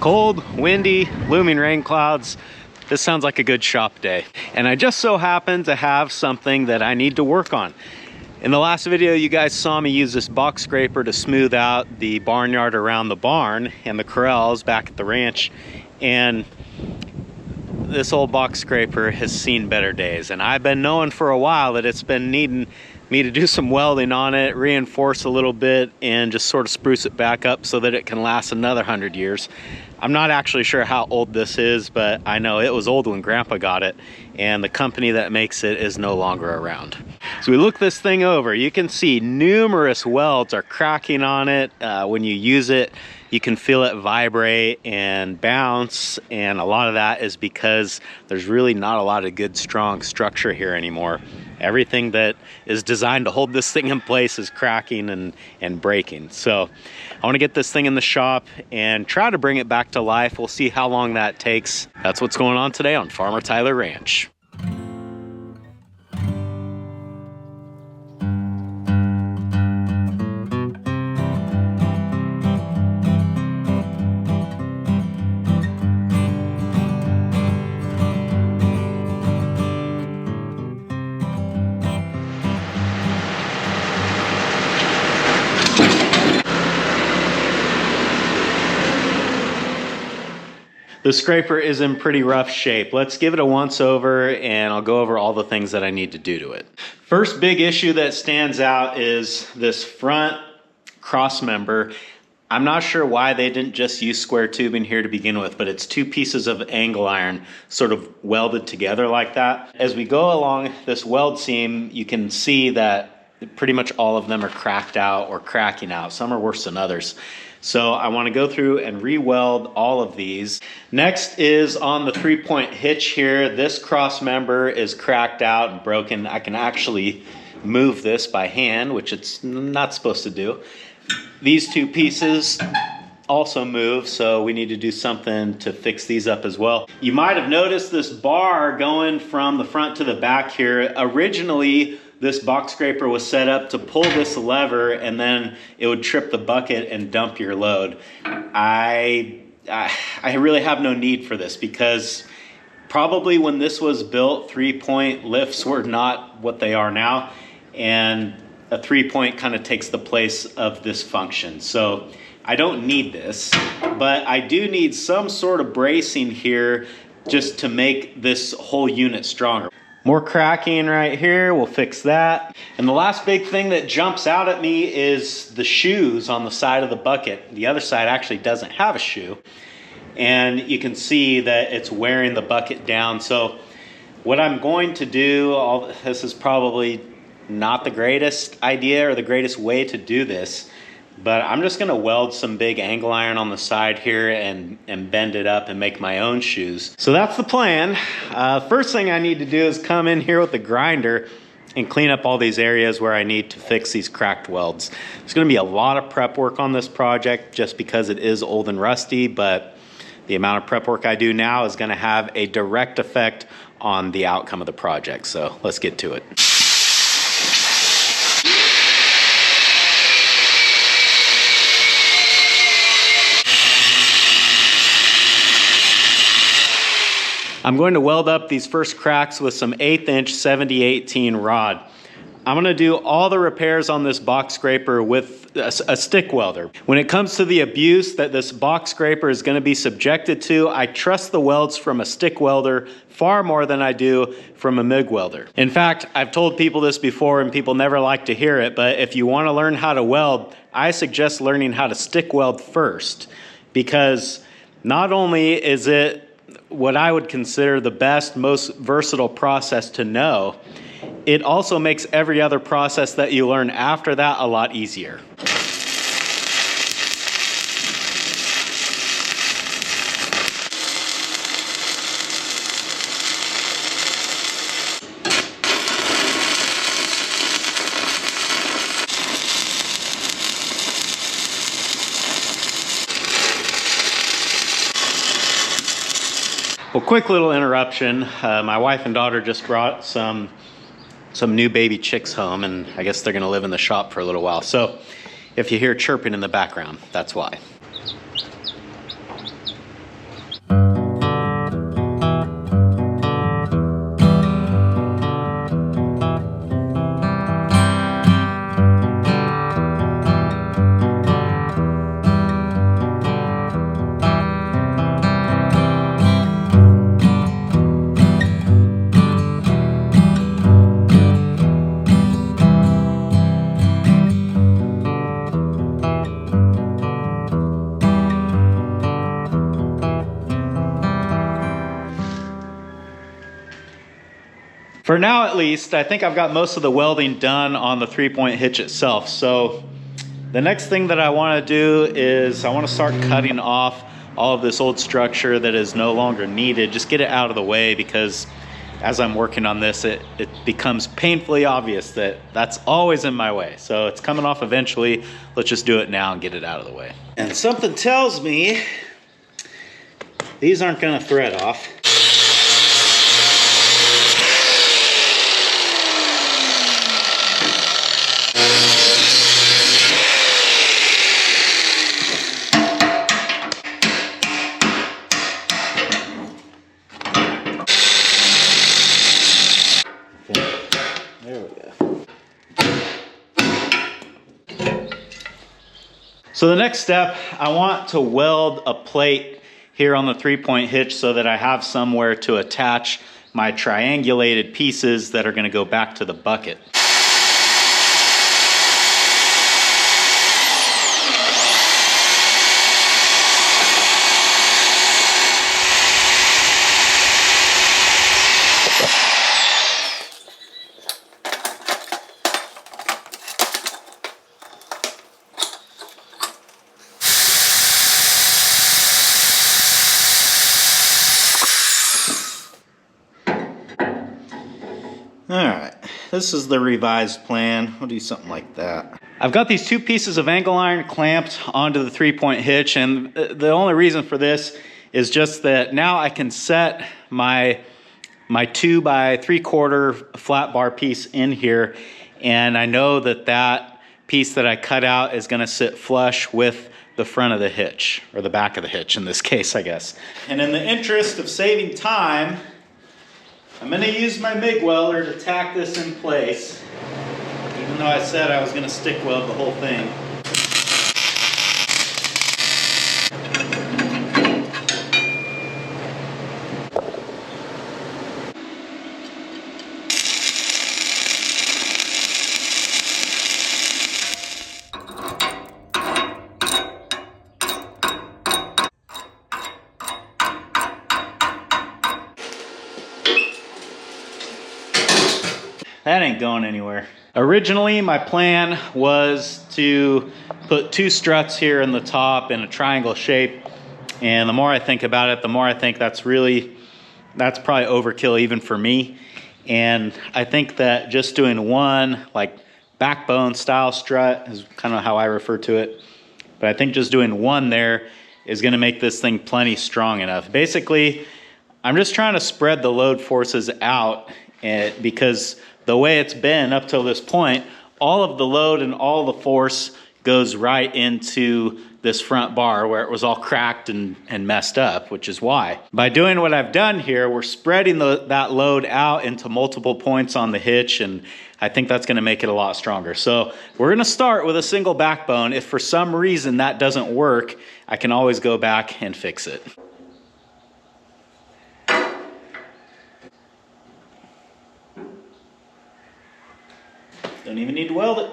Cold, windy, looming rain clouds. This sounds like a good shop day. And I just so happen to have something that I need to work on. In the last video, you guys saw me use this box scraper to smooth out the barnyard around the barn and the corrals back at the ranch. And this old box scraper has seen better days. And I've been knowing for a while that it's been needing me to do some welding on it, reinforce a little bit, and just sort of spruce it back up so that it can last another 100 years. I'm not actually sure how old this is, but I know it was old when Grandpa got it, and the company that makes it is no longer around. So we look this thing over. You can see numerous welds are cracking on it. When you use it, you can feel it vibrate and bounce, and a lot of that is because there's really not a lot of good, strong structure here anymore. Everything that is designed to hold this thing in place is cracking and breaking. So I want to get this thing in the shop and try to bring it back to life. We'll see how long that takes. That's what's going on today on Farmer Tyler Ranch. The scraper is in pretty rough shape. Let's give it a once over and I'll go over all the things that I need to do to it. First big issue that stands out is this front cross member. I'm not sure why they didn't just use square tubing here to begin with, but it's two pieces of angle iron sort of welded together like that. As we go along this weld seam, you can see that pretty much all of them are cracked out or cracking out. Some are worse than others. So I want to go through and re-weld all of these. Next is on the 3-point hitch here. This cross member is cracked out and broken. I can actually move this by hand, which it's not supposed to do. These two pieces also move, so we need to do something to fix these up as well. You might have noticed this bar going from the front to the back here. Originally, this box scraper was set up to pull this lever and then it would trip the bucket and dump your load. I really have no need for this because probably when this was built, 3-point lifts were not what they are now, and a 3-point kind of takes the place of this function. So I don't need this, but I do need some sort of bracing here just to make this whole unit stronger. More cracking right here, we'll fix that. And the last big thing that jumps out at me is the shoes on the side of the bucket. The other side actually doesn't have a shoe. And you can see that it's wearing the bucket down. So what I'm going to do, this is probably not the greatest idea or the greatest way to do this, but I'm just gonna weld some big angle iron on the side here and bend it up and make my own shoes. So that's the plan. First thing I need to do is come in here with the grinder and clean up all these areas where I need to fix these cracked welds. There's gonna be a lot of prep work on this project just because it is old and rusty, but the amount of prep work I do now is gonna have a direct effect on the outcome of the project. So let's get to it. I'm going to weld up these first cracks with some 1/8" 7018 rod. I'm going to do all the repairs on this box scraper with a stick welder. When it comes to the abuse that this box scraper is going to be subjected to, I trust the welds from a stick welder far more than I do from a MIG welder. In fact, I've told people this before and people never like to hear it, but if you want to learn how to weld, I suggest learning how to stick weld first, because not only is it what I would consider the best, most versatile process to know, it also makes every other process that you learn after that a lot easier. Well, quick little interruption. My wife and daughter just brought some new baby chicks home, and I guess they're gonna live in the shop for a little while. So if you hear chirping in the background, that's why. For now at least, I think I've got most of the welding done on the 3-point hitch itself. So the next thing that I want to do is I want to start cutting off all of this old structure that is no longer needed. Just get it out of the way, because as I'm working on this, it becomes painfully obvious that that's always in my way. So it's coming off eventually. Let's just do it now and get it out of the way. And something tells me these aren't going to thread off. So the next step, I want to weld a plate here on the 3-point hitch so that I have somewhere to attach my triangulated pieces that are going to go back to the bucket. Alright, this is the revised plan. We'll do something like that. I've got these 2 pieces of angle iron clamped onto the 3-point hitch, and the only reason for this is just that now I can set my 2 by 3/4 flat bar piece in here, and I know that that piece that I cut out is going to sit flush with the front of the hitch, or the back of the hitch in this case, I guess. And in the interest of saving time, I'm going to use my MIG welder to tack this in place, even though I said I was going to stick weld the whole thing. That ain't going anywhere. Originally, my plan was to put 2 struts here in the top in a triangle shape. And the more I think about it, the more I think that's probably overkill even for me. And I think that just doing one like backbone style strut is kind of how I refer to it. But I think just doing one there is going to make this thing plenty strong enough. Basically, I'm just trying to spread the load forces out, because the way it's been up till this point, all of the load and all the force goes right into this front bar where it was all cracked and messed up, which is why. By doing what I've done here, we're spreading that load out into multiple points on the hitch, and I think that's going to make it a lot stronger. So we're going to start with a single backbone. If for some reason that doesn't work, I can always go back and fix it. Don't even need to weld it.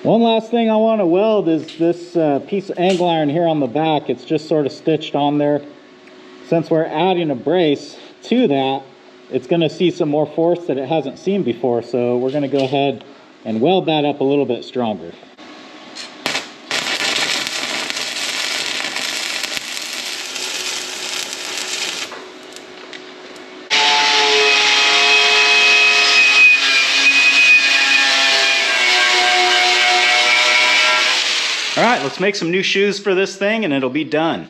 One last thing I want to weld is this piece of angle iron here on the back. It's just sort of stitched on there. Since we're adding a brace to that, it's going to see some more force that it hasn't seen before. So we're going to go ahead and weld that up a little bit stronger. All right, let's make some new shoes for this thing and it'll be done.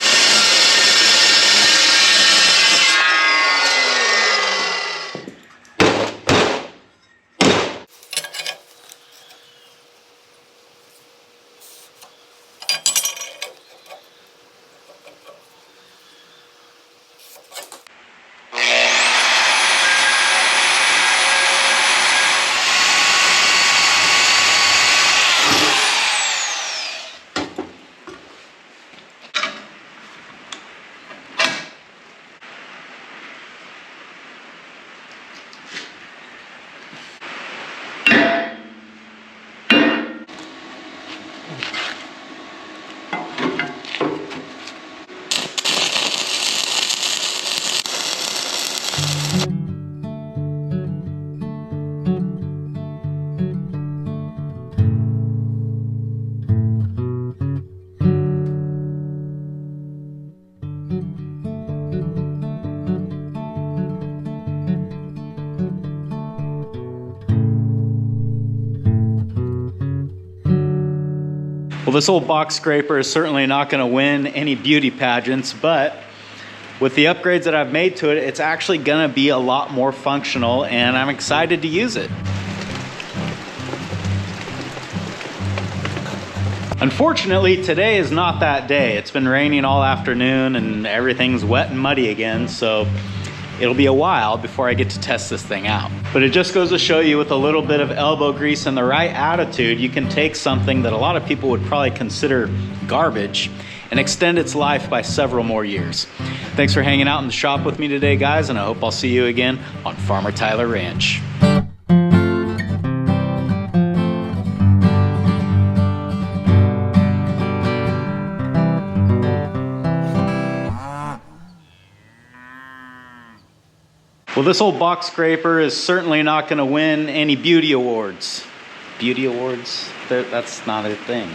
Well, this old box scraper is certainly not going to win any beauty pageants, but with the upgrades that I've made to it, it's actually going to be a lot more functional, and I'm excited to use it. Unfortunately, today is not that day. It's been raining all afternoon and everything's wet and muddy again, so it'll be a while before I get to test this thing out. But it just goes to show you, with a little bit of elbow grease and the right attitude, you can take something that a lot of people would probably consider garbage and extend its life by several more years. Thanks for hanging out in the shop with me today, guys, and I hope I'll see you again on Farmer Tyler Ranch. Well, this old box scraper is certainly not going to win any beauty awards. Beauty awards? That's not a thing.